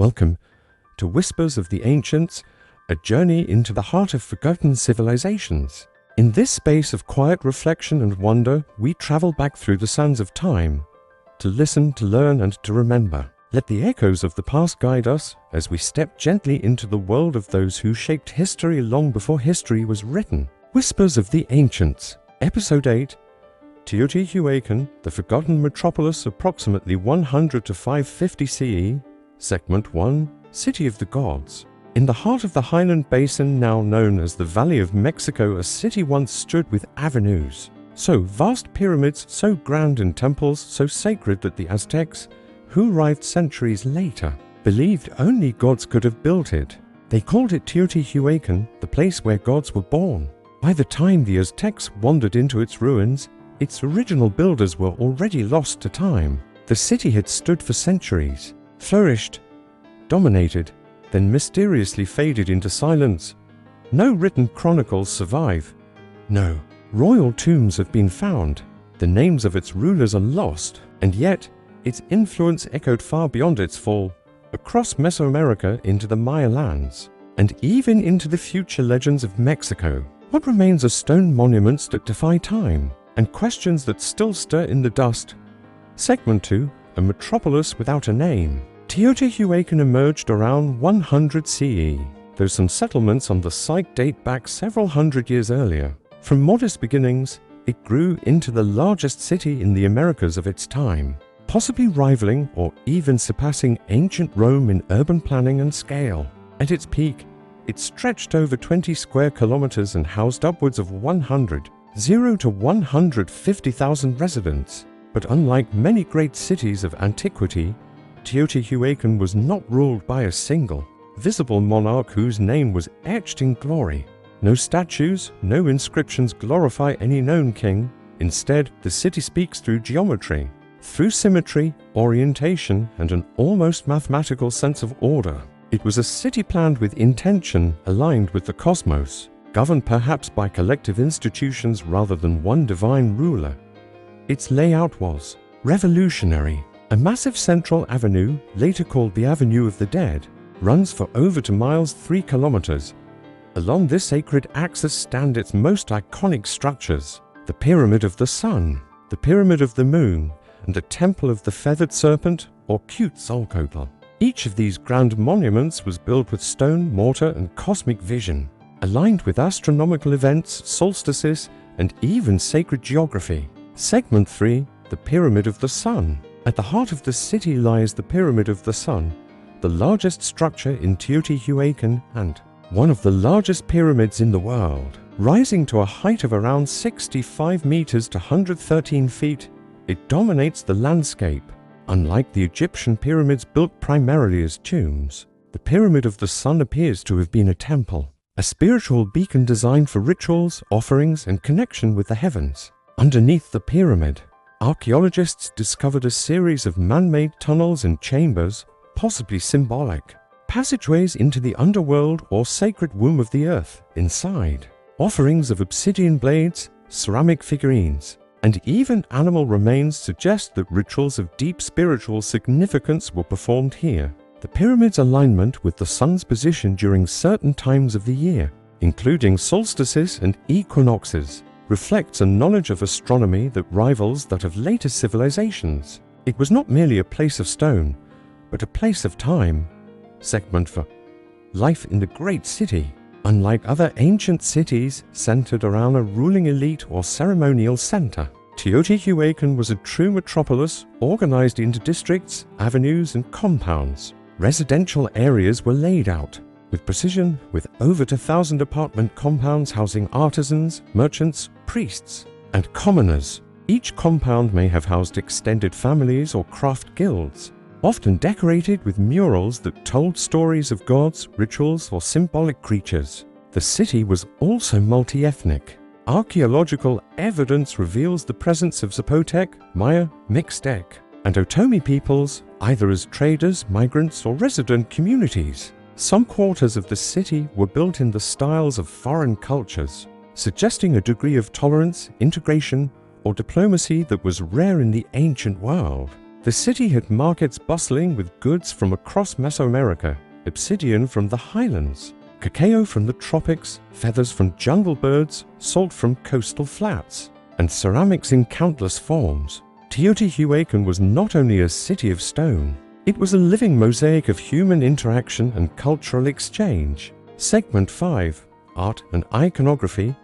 Welcome to Whispers of the Ancients, a journey into the heart of forgotten civilizations. In this space of quiet reflection and wonder, we travel back through the sands of time, to listen, to learn, and to remember. Let the echoes of the past guide us as we step gently into the world of those who shaped history long before history was written. Whispers of the Ancients, Episode 8, Teotihuacan, the Forgotten Metropolis, approximately 100 to 550 CE, Segment 1, City of the Gods. In the heart of the highland basin now known as the Valley of Mexico, a city once stood with avenues. So vast pyramids, so grand, and temples so sacred that the Aztecs, who arrived centuries later, believed only gods could have built it. They called it Teotihuacan, the place where gods were born. By the time the Aztecs wandered into its ruins, its original builders were already lost to time. The city had stood for centuries, flourished, dominated, then mysteriously faded into silence. No written chronicles survive. No royal tombs have been found. The names of its rulers are lost, and yet its influence echoed far beyond its fall, across Mesoamerica into the Maya lands, and even into the future legends of Mexico. What remains are stone monuments that defy time, and questions that still stir in the dust. Segment 2, a metropolis without a name. Teotihuacan emerged around 100 CE, though some settlements on the site date back several hundred years earlier. From modest beginnings, it grew into the largest city in the Americas of its time, possibly rivaling or even surpassing ancient Rome in urban planning and scale. At its peak, it stretched over 20 square kilometers and housed upwards of 0 to 150,000 residents. But unlike many great cities of antiquity, Teotihuacan was not ruled by a single, visible monarch whose name was etched in glory. No statues, no inscriptions glorify any known king. Instead, the city speaks through geometry, through symmetry, orientation, and an almost mathematical sense of order. It was a city planned with intention, aligned with the cosmos, governed perhaps by collective institutions rather than one divine ruler. Its layout was revolutionary. A massive central avenue, later called the Avenue of the Dead, runs for over 2 miles 3 kilometers. Along this sacred axis stand its most iconic structures: the Pyramid of the Sun, the Pyramid of the Moon, and the Temple of the Feathered Serpent, or Quetzalcoatl. Each of these grand monuments was built with stone, mortar, and cosmic vision, aligned with astronomical events, solstices, and even sacred geography. Segment 3, the Pyramid of the Sun. At the heart of the city lies the Pyramid of the Sun, the largest structure in Teotihuacan and one of the largest pyramids in the world. Rising to a height of around 65 meters to 113 feet, it dominates the landscape. Unlike the Egyptian pyramids built primarily as tombs, the Pyramid of the Sun appears to have been a temple, a spiritual beacon designed for rituals, offerings, and connection with the heavens. Underneath the pyramid, archaeologists discovered a series of man-made tunnels and chambers, possibly symbolic, passageways into the underworld or sacred womb of the earth. Inside, offerings of obsidian blades, ceramic figurines, and even animal remains suggest that rituals of deep spiritual significance were performed here. The pyramid's alignment with the sun's position during certain times of the year, including solstices and equinoxes, reflects a knowledge of astronomy that rivals that of later civilizations. It was not merely a place of stone, but a place of time. Segment 4, life in the great city. Unlike other ancient cities centered around a ruling elite or ceremonial center, Teotihuacan was a true metropolis organized into districts, avenues, and compounds. Residential areas were laid out with precision, with over 2,000 apartment compounds housing artisans, merchants, priests, and commoners. Each compound may have housed extended families or craft guilds, often decorated with murals that told stories of gods, rituals, or symbolic creatures. The city was also multi-ethnic. Archaeological evidence reveals the presence of Zapotec, Maya, Mixtec, and Otomi peoples, either as traders, migrants, or resident communities. Some quarters of the city were built in the styles of foreign cultures, suggesting a degree of tolerance, integration, or diplomacy that was rare in the ancient world. The city had markets bustling with goods from across Mesoamerica, obsidian from the highlands, cacao from the tropics, feathers from jungle birds, salt from coastal flats, and ceramics in countless forms. Teotihuacan was not only a city of stone, it was a living mosaic of human interaction and cultural exchange. Segment 5. Art and Iconography.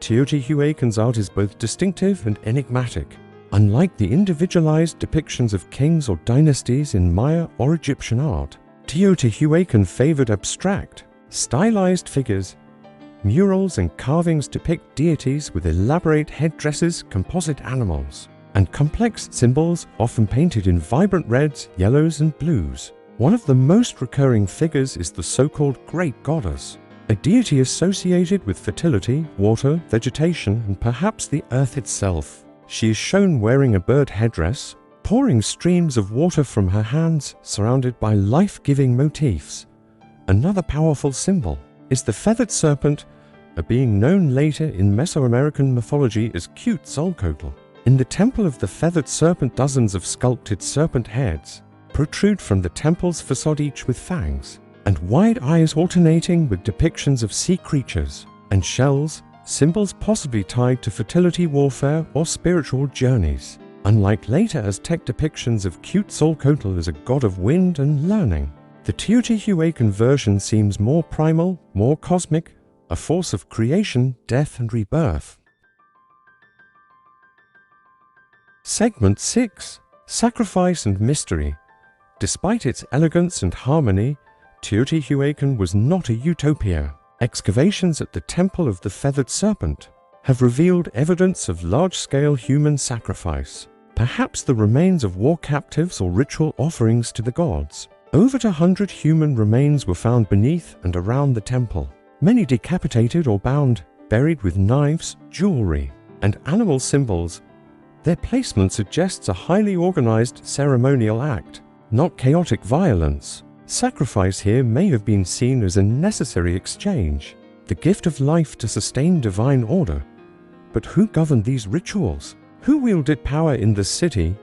Teotihuacan's art is both distinctive and enigmatic. Unlike the individualized depictions of kings or dynasties in Maya or Egyptian art, Teotihuacan favored abstract, stylized figures. Murals and carvings depict deities with elaborate headdresses, composite animals, and complex symbols often painted in vibrant reds, yellows, and blues. One of the most recurring figures is the so-called Great Goddess, a deity associated with fertility, water, vegetation, and perhaps the earth itself. She is shown wearing a bird headdress, pouring streams of water from her hands, surrounded by life-giving motifs. Another powerful symbol is the feathered serpent, a being known later in Mesoamerican mythology as Quetzalcoatl. In the Temple of the Feathered Serpent, dozens of sculpted serpent heads protrude from the temple's facade, each with fangs and wide eyes alternating with depictions of sea creatures and shells, symbols possibly tied to fertility, warfare, or spiritual journeys. Unlike later Aztec depictions of Quetzalcoatl as a god of wind and learning, the Teotihuacan version seems more primal, more cosmic, a force of creation, death, and rebirth. Segment 6. Sacrifice and Mystery. Despite its elegance and harmony, Teotihuacan was not a utopia. Excavations at the Temple of the Feathered Serpent have revealed evidence of large-scale human sacrifice, perhaps the remains of war captives or ritual offerings to the gods. Over 100 human remains were found beneath and around the temple, many decapitated or bound, buried with knives, jewelry, and animal symbols. Their placement suggests a highly organized ceremonial act, not chaotic violence. Sacrifice here may have been seen as a necessary exchange, the gift of life to sustain divine order. But who governed these rituals? Who wielded power in the city?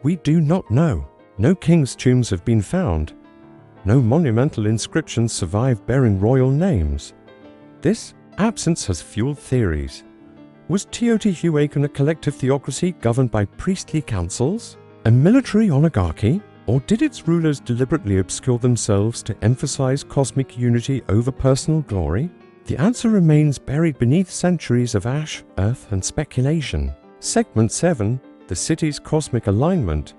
We do not know. No king's tombs have been found. No monumental inscriptions survive bearing royal names. This absence has fueled theories. Was Teotihuacan a collective theocracy governed by priestly councils, a military oligarchy, or did its rulers deliberately obscure themselves to emphasize cosmic unity over personal glory? The answer remains buried beneath centuries of ash, earth, and speculation. Segment 7. The city's cosmic alignment.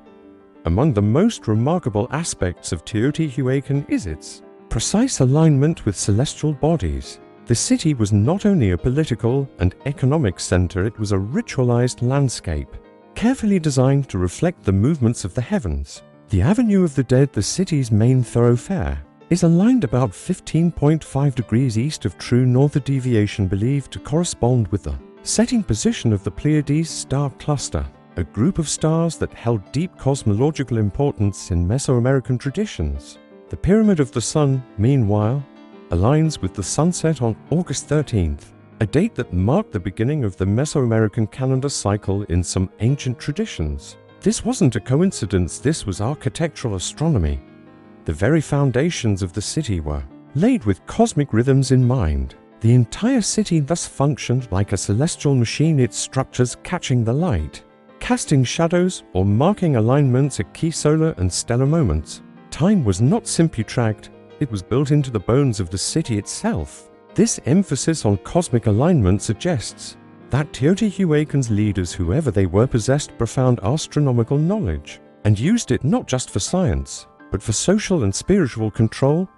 Among the most remarkable aspects of Teotihuacan is its precise alignment with celestial bodies. The city was not only a political and economic center, it was a ritualized landscape, carefully designed to reflect the movements of the heavens. The Avenue of the Dead, the city's main thoroughfare, is aligned about 15.5 degrees east of true north, a deviation believed to correspond with the setting position of the Pleiades star cluster, a group of stars that held deep cosmological importance in Mesoamerican traditions. The Pyramid of the Sun, meanwhile, aligns with the sunset on August 13th, a date that marked the beginning of the Mesoamerican calendar cycle in some ancient traditions. This wasn't a coincidence, this was architectural astronomy. The very foundations of the city were laid with cosmic rhythms in mind. The entire city thus functioned like a celestial machine, its structures catching the light, casting shadows, or marking alignments at key solar and stellar moments. Time was not simply tracked, it was built into the bones of the city itself. This emphasis on cosmic alignment suggests that Teotihuacan's leaders, whoever they were, possessed profound astronomical knowledge and used it not just for science, but for social and spiritual control.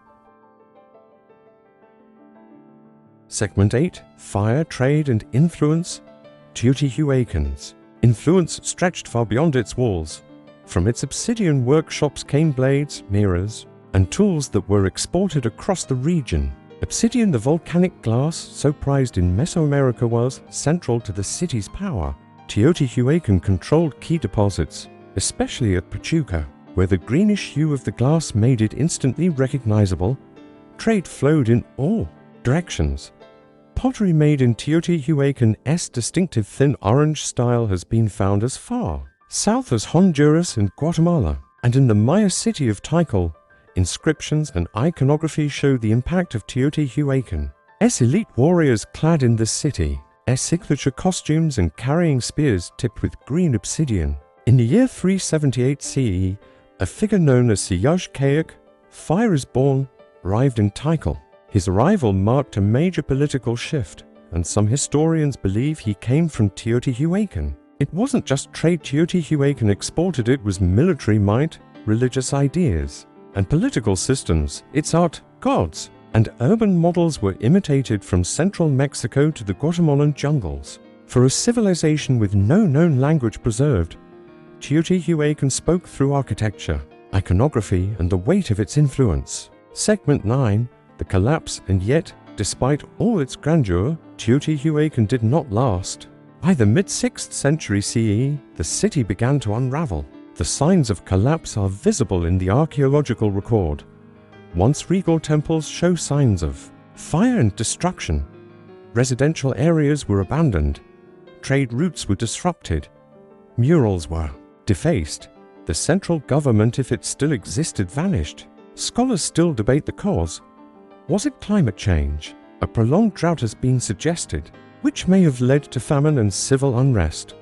Segment 8. Fire, Trade, and Influence. Teotihuacan's influence stretched far beyond its walls. From its obsidian workshops came blades, mirrors, and tools that were exported across the region. Obsidian, the volcanic glass so prized in Mesoamerica, was central to the city's power. Teotihuacan controlled key deposits, especially at Pachuca, where the greenish hue of the glass made it instantly recognizable. Trade flowed in all directions. Pottery made in Teotihuacan's distinctive thin orange style has been found as far south as Honduras and Guatemala, and in the Maya city of Tikal, inscriptions and iconography show the impact of Teotihuacan. Elite warriors clad in this city, signature costumes and carrying spears tipped with green obsidian. In the year 378 CE, a figure known as Teotihuacan, Fire is Born, arrived in Tikal. His arrival marked a major political shift, and some historians believe he came from Teotihuacan. It wasn't just trade Teotihuacan exported, it was military might, religious ideas, and political systems, its art, gods, and urban models were imitated from central Mexico to the Guatemalan jungles. For a civilization with no known language preserved, Teotihuacan spoke through architecture, iconography, and the weight of its influence. Segment 9, the collapse, and yet, despite all its grandeur, Teotihuacan did not last. By the mid-6th century CE, the city began to unravel. The signs of collapse are visible in the archaeological record. Once regal temples show signs of fire and destruction. Residential areas were abandoned. Trade routes were disrupted. Murals were defaced. The central government, if it still existed, vanished. Scholars still debate the cause. Was it climate change? A prolonged drought has been suggested, which may have led to famine and civil unrest.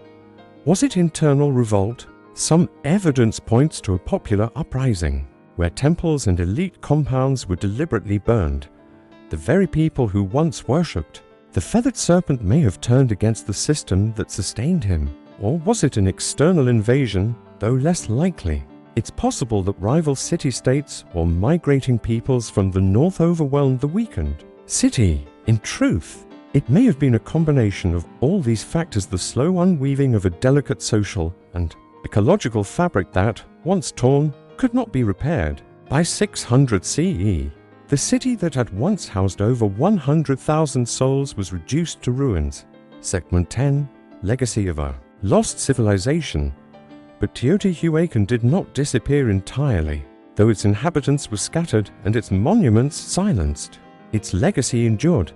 Was it internal revolt? Some evidence points to a popular uprising, where temples and elite compounds were deliberately burned. The very people who once worshipped the feathered serpent may have turned against the system that sustained him. Or was it an external invasion, though less likely? It's possible that rival city-states or migrating peoples from the north overwhelmed the weakened city. In truth, it may have been a combination of all these factors, the slow unweaving of a delicate social and ecological fabric that, once torn, could not be repaired. By 600 CE, the city that had once housed over 100,000 souls was reduced to ruins. Segment 10, Legacy of a Lost Civilization. But Teotihuacan did not disappear entirely, though its inhabitants were scattered and its monuments silenced. Its legacy endured.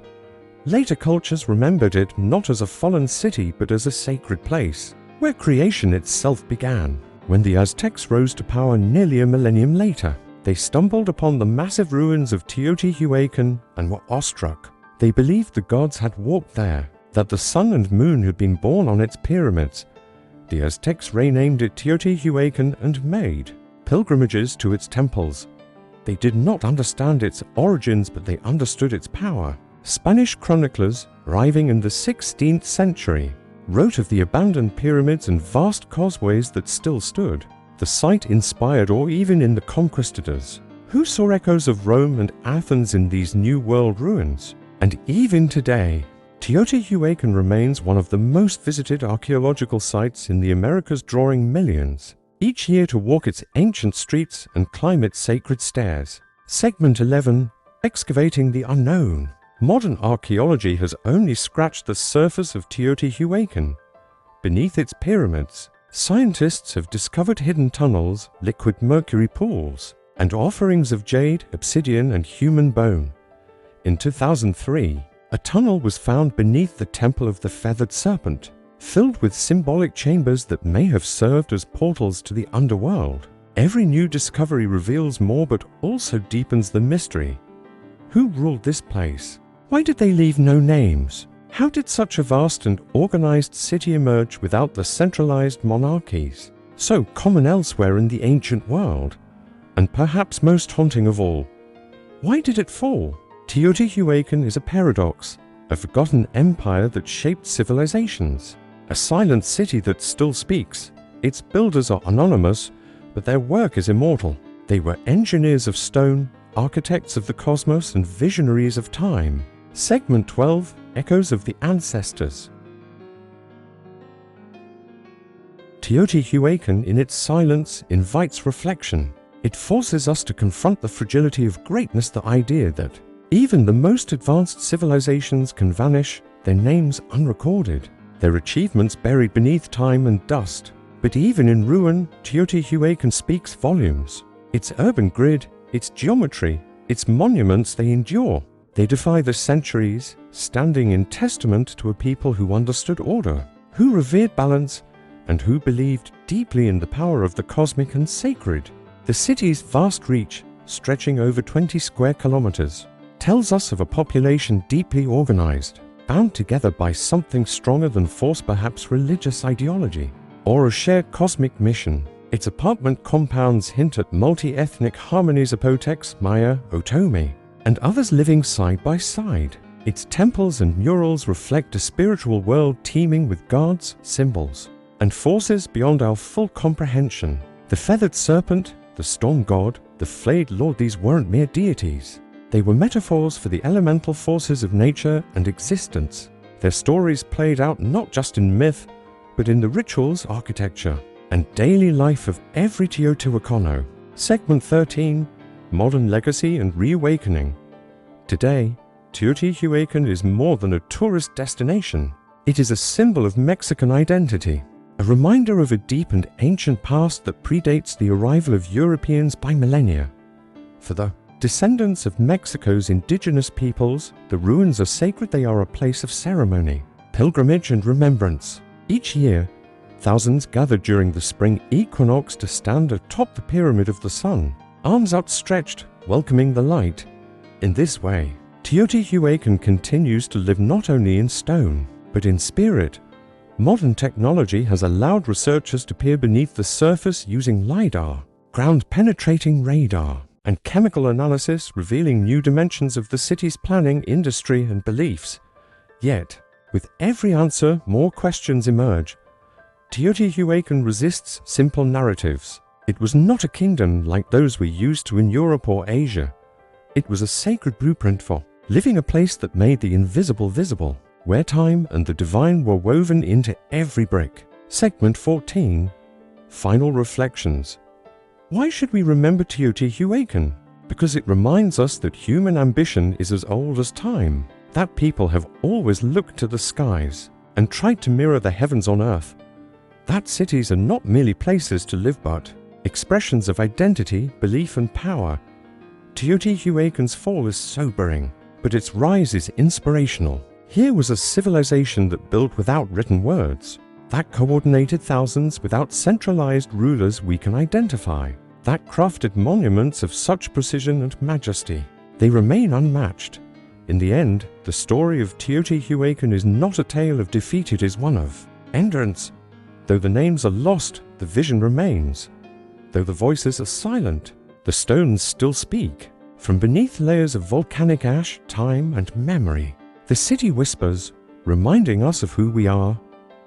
Later cultures remembered it not as a fallen city but as a sacred place, where creation itself began. When the Aztecs rose to power nearly a millennium later, they stumbled upon the massive ruins of Teotihuacan and were awestruck. They believed the gods had walked there, that the sun and moon had been born on its pyramids. The Aztecs renamed it Teotihuacan and made pilgrimages to its temples. They did not understand its origins, but they understood its power. Spanish chroniclers, arriving in the 16th century, wrote of the abandoned pyramids and vast causeways that still stood. The site inspired awe even in the conquistadors, who saw echoes of Rome and Athens in these New World ruins. And even today, Teotihuacan remains one of the most visited archaeological sites in the Americas, drawing millions each year to walk its ancient streets and climb its sacred stairs. Segment 11, Excavating the Unknown. Modern archaeology has only scratched the surface of Teotihuacan. Beneath its pyramids, scientists have discovered hidden tunnels, liquid mercury pools, and offerings of jade, obsidian, and human bone. In 2003, a tunnel was found beneath the Temple of the Feathered Serpent, filled with symbolic chambers that may have served as portals to the underworld. Every new discovery reveals more but also deepens the mystery. Who ruled this place? Why did they leave no names? How did such a vast and organized city emerge without the centralized monarchies, so common elsewhere in the ancient world? And perhaps most haunting of all, why did it fall? Teotihuacan is a paradox, a forgotten empire that shaped civilizations, a silent city that still speaks. Its builders are anonymous, but their work is immortal. They were engineers of stone, architects of the cosmos, and visionaries of time. Segment 12, Echoes of the Ancestors. Teotihuacan, in its silence, invites reflection. It forces us to confront the fragility of greatness, the idea that even the most advanced civilizations can vanish, their names unrecorded, their achievements buried beneath time and dust. But even in ruin, Teotihuacan speaks volumes. Its urban grid, its geometry, its monuments, they endure. They defy the centuries, standing in testament to a people who understood order, who revered balance, and who believed deeply in the power of the cosmic and sacred. The city's vast reach, stretching over 20 square kilometers, tells us of a population deeply organized, bound together by something stronger than force, perhaps religious ideology, or a shared cosmic mission. Its apartment compounds hint at multi-ethnic harmony, Zapotecs, Maya, Otomi, and others living side by side. Its temples and murals reflect a spiritual world teeming with gods, symbols, and forces beyond our full comprehension. The feathered serpent, the storm god, the flayed lord, these weren't mere deities. They were metaphors for the elemental forces of nature and existence. Their stories played out not just in myth, but in the rituals, architecture, and daily life of every Teotihuacano. Segment 13, Modern Legacy and Reawakening. Today, Teotihuacan is more than a tourist destination. It is a symbol of Mexican identity, a reminder of a deep and ancient past that predates the arrival of Europeans by millennia. For the descendants of Mexico's indigenous peoples, the ruins are sacred. They are a place of ceremony, pilgrimage, and remembrance. Each year, thousands gather during the spring equinox to stand atop the Pyramid of the Sun, arms outstretched, welcoming the light. In this way, Teotihuacan continues to live not only in stone, but in spirit. Modern technology has allowed researchers to peer beneath the surface using LiDAR, ground-penetrating radar, and chemical analysis, revealing new dimensions of the city's planning, industry, and beliefs. Yet, with every answer, more questions emerge. Teotihuacan resists simple narratives. It was not a kingdom like those we're used to in Europe or Asia. It was a sacred blueprint for living, a place that made the invisible visible, where time and the divine were woven into every brick. Segment 14, Final Reflections. Why should we remember Teotihuacan? Because it reminds us that human ambition is as old as time, that people have always looked to the skies and tried to mirror the heavens on earth, that cities are not merely places to live but expressions of identity, belief, and power. Teotihuacan's fall is sobering, but its rise is inspirational. Here was a civilization that built without written words, that coordinated thousands without centralized rulers we can identify, that crafted monuments of such precision and majesty. They remain unmatched. In the end, the story of Teotihuacan is not a tale of defeat, it is one of endurance. Though the names are lost, the vision remains. Though the voices are silent, the stones still speak. From beneath layers of volcanic ash, time, and memory, the city whispers, reminding us of who we are,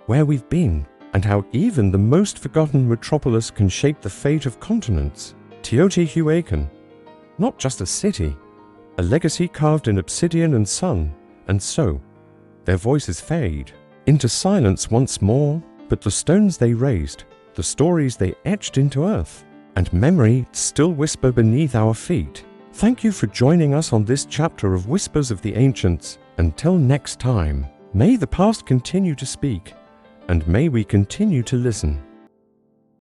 where we've been, and how even the most forgotten metropolis can shape the fate of continents. Teotihuacan, not just a city, a legacy carved in obsidian and sun, and so, their voices fade into silence once more, but the stones they raised, the stories they etched into earth, and memory still whisper beneath our feet. Thank you for joining us on this chapter of Whispers of the Ancients. Until next time, may the past continue to speak, and may we continue to listen.